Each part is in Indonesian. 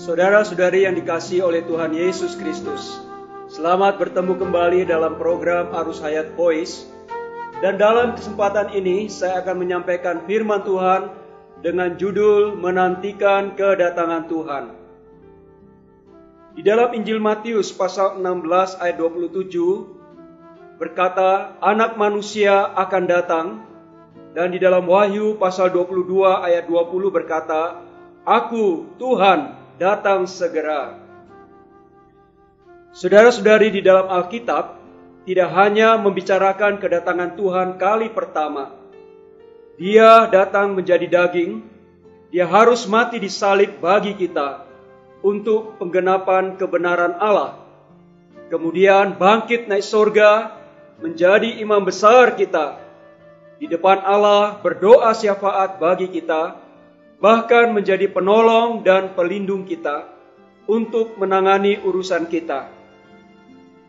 Saudara-saudari yang dikasihi oleh Tuhan Yesus Kristus, selamat bertemu kembali dalam program Arus Hayat Voice. Dan dalam kesempatan ini saya akan menyampaikan firman Tuhan dengan judul Menantikan Kedatangan Tuhan. Di dalam Injil Matius pasal 16 ayat 27 berkata, Anak manusia akan datang. Dan di dalam Wahyu pasal 22 ayat 20 berkata, Aku, Tuhan, datang segera. Saudara-saudari, di dalam Alkitab tidak hanya membicarakan kedatangan Tuhan kali pertama. Dia datang menjadi daging, dia harus mati di salib bagi kita untuk penggenapan kebenaran Allah. Kemudian bangkit naik surga menjadi imam besar kita. Di depan Allah berdoa syafaat bagi kita, bahkan menjadi penolong dan pelindung kita untuk menangani urusan kita.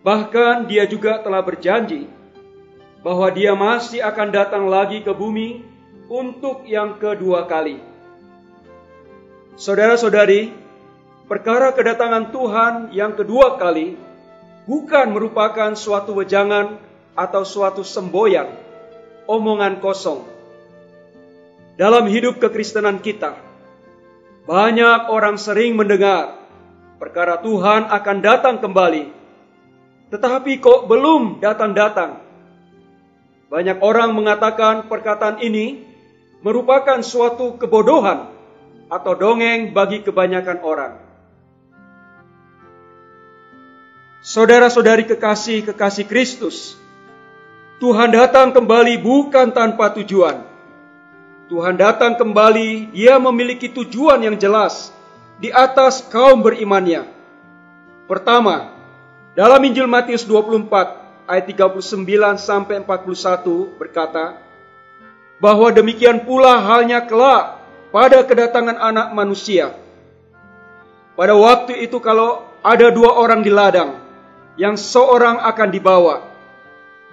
Bahkan dia juga telah berjanji bahwa dia masih akan datang lagi ke bumi untuk yang kedua kali. Saudara-saudari, perkara kedatangan Tuhan yang kedua kali bukan merupakan suatu wejangan atau suatu semboyan, omongan kosong. Dalam hidup kekristenan kita, banyak orang sering mendengar perkara Tuhan akan datang kembali, tetapi kok belum datang-datang. Banyak orang mengatakan perkataan ini merupakan suatu kebodohan atau dongeng bagi kebanyakan orang. Saudara-saudari kekasih Kristus, Tuhan datang kembali bukan tanpa tujuan. Tuhan datang kembali, dia memiliki tujuan yang jelas di atas kaum berimannya. Pertama, dalam Injil Matius 24 ayat 39 sampai 41 berkata, bahwa demikian pula halnya kelak pada kedatangan Anak Manusia. Pada waktu itu kalau ada dua orang di ladang, yang seorang akan dibawa.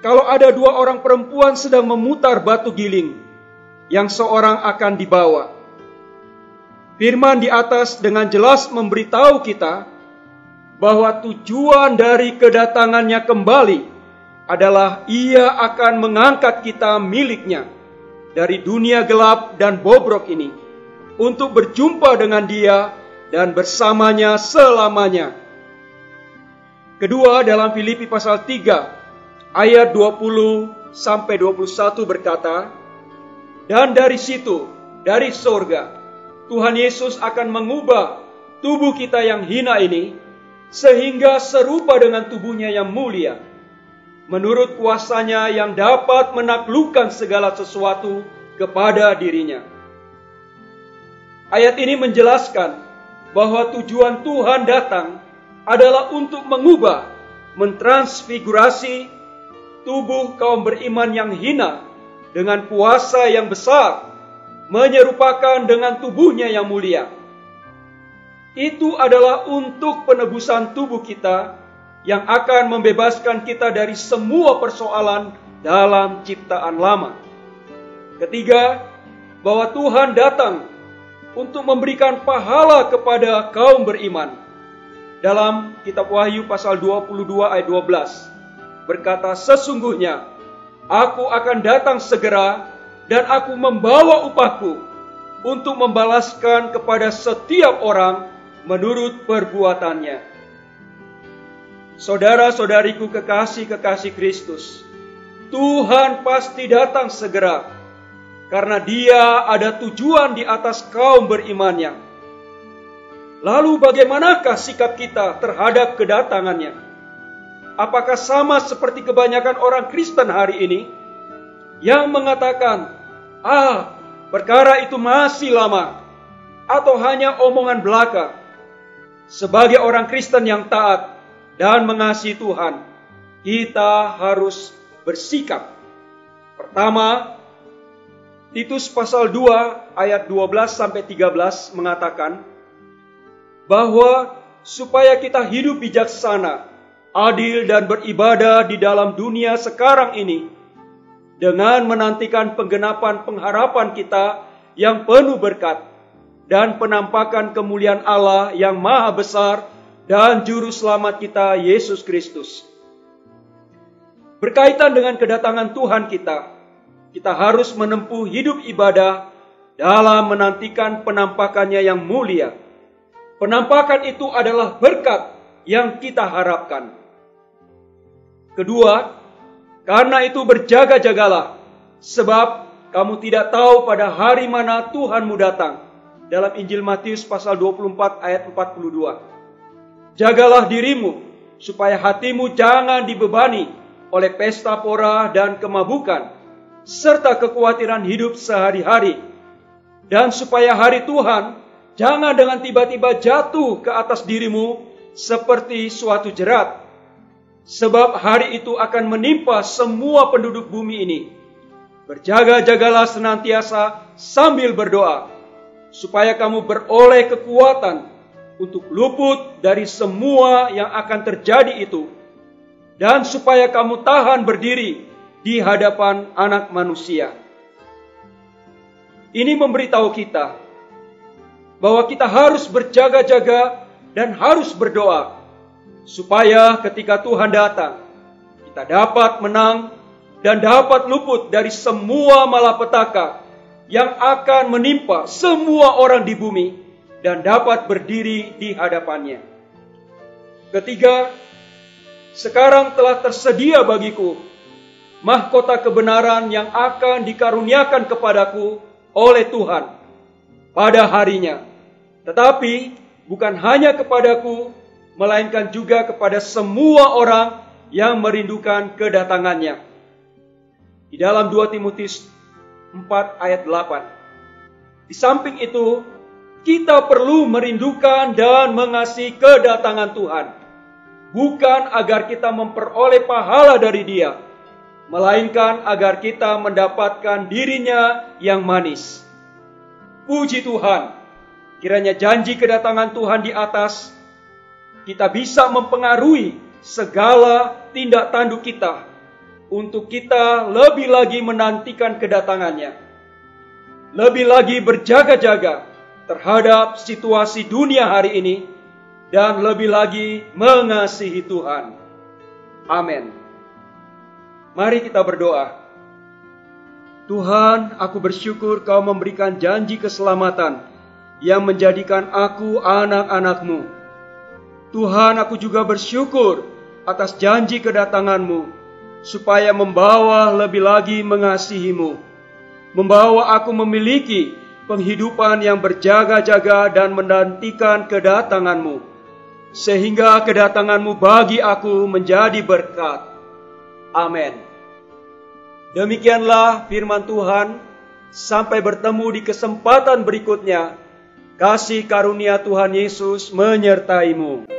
Kalau ada dua orang perempuan sedang memutar batu giling, yang seorang akan dibawa. Firman di atas dengan jelas memberitahu kita bahwa tujuan dari kedatangannya kembali adalah ia akan mengangkat kita miliknya dari dunia gelap dan bobrok ini untuk berjumpa dengan dia dan bersamanya selamanya. Kedua, dalam Filipi pasal 3 ayat 20 sampai 21 berkata, dan dari situ, dari sorga, Tuhan Yesus akan mengubah tubuh kita yang hina ini, sehingga serupa dengan tubuhnya yang mulia, menurut kuasanya yang dapat menaklukkan segala sesuatu kepada dirinya. Ayat ini menjelaskan bahwa tujuan Tuhan datang adalah untuk mengubah, mentransfigurasi tubuh kaum beriman yang hina dengan kuasa yang besar, menyerupakan dengan tubuhnya yang mulia. Itu adalah untuk penebusan tubuh kita yang akan membebaskan kita dari semua persoalan dalam ciptaan lama. Ketiga, bahwa Tuhan datang untuk memberikan pahala kepada kaum beriman. Dalam kitab Wahyu pasal 22 ayat 12 berkata, sesungguhnya aku akan datang segera dan aku membawa upahku untuk membalaskan kepada setiap orang menurut perbuatannya. Saudara-saudariku kekasih Kristus, Tuhan pasti datang segera karena dia ada tujuan di atas kaum berimannya. Lalu bagaimanakah sikap kita terhadap kedatangannya? Apakah sama seperti kebanyakan orang Kristen hari ini yang mengatakan, perkara itu masih lama, atau hanya omongan belaka? Sebagai orang Kristen yang taat dan mengasihi Tuhan, kita harus bersikap. Pertama, Titus pasal 2 ayat 12 sampai 13 mengatakan bahwa supaya kita hidup bijaksana, adil dan beribadah di dalam dunia sekarang ini dengan menantikan penggenapan pengharapan kita yang penuh berkat, dan penampakan kemuliaan Allah yang maha besar dan juru selamat kita, Yesus Kristus. Berkaitan dengan kedatangan Tuhan kita harus menempuh hidup ibadah dalam menantikan penampakannya yang mulia. Penampakan itu adalah berkat yang kita harapkan. Kedua, karena itu berjaga-jagalah, sebab kamu tidak tahu pada hari mana Tuhanmu datang. Dalam Injil Matius pasal 24 ayat 42. Jagalah dirimu, supaya hatimu jangan dibebani oleh pesta pora dan kemabukan, serta kekhawatiran hidup sehari-hari. Dan supaya hari Tuhan jangan dengan tiba-tiba jatuh ke atas dirimu seperti suatu jerat. Sebab hari itu akan menimpa semua penduduk bumi ini. Berjaga-jagalah senantiasa sambil berdoa, supaya kamu beroleh kekuatan untuk luput dari semua yang akan terjadi itu, dan supaya kamu tahan berdiri di hadapan Anak Manusia. Ini memberitahu kita bahwa kita harus berjaga-jaga dan harus berdoa, supaya ketika Tuhan datang, kita dapat menang dan dapat luput dari semua malapetaka yang akan menimpa semua orang di bumi dan dapat berdiri di hadapannya. Ketiga, sekarang telah tersedia bagiku mahkota kebenaran yang akan dikaruniakan kepadaku oleh Tuhan pada harinya. Tetapi bukan hanya kepadaku, melainkan juga kepada semua orang yang merindukan kedatangannya. Di dalam 2 Timotius 4 ayat 8. Di samping itu, kita perlu merindukan dan mengasihi kedatangan Tuhan. Bukan agar kita memperoleh pahala dari Dia, melainkan agar kita mendapatkan dirinya yang manis. Puji Tuhan, kiranya janji kedatangan Tuhan di atas, kita bisa mempengaruhi segala tindak tanduk kita untuk kita lebih lagi menantikan kedatangannya, lebih lagi berjaga-jaga terhadap situasi dunia hari ini, dan lebih lagi mengasihi Tuhan. Amin. Mari kita berdoa. Tuhan, aku bersyukur Kau memberikan janji keselamatan yang menjadikan aku anak-anak-Mu. Tuhan, aku juga bersyukur atas janji kedatangan-Mu, supaya membawa lebih lagi mengasihi-Mu, membawa aku memiliki penghidupan yang berjaga-jaga dan menantikan kedatangan-Mu, sehingga kedatangan-Mu bagi aku menjadi berkat. Amin. Demikianlah firman Tuhan. Sampai bertemu di kesempatan berikutnya. Kasih karunia Tuhan Yesus menyertai-mu.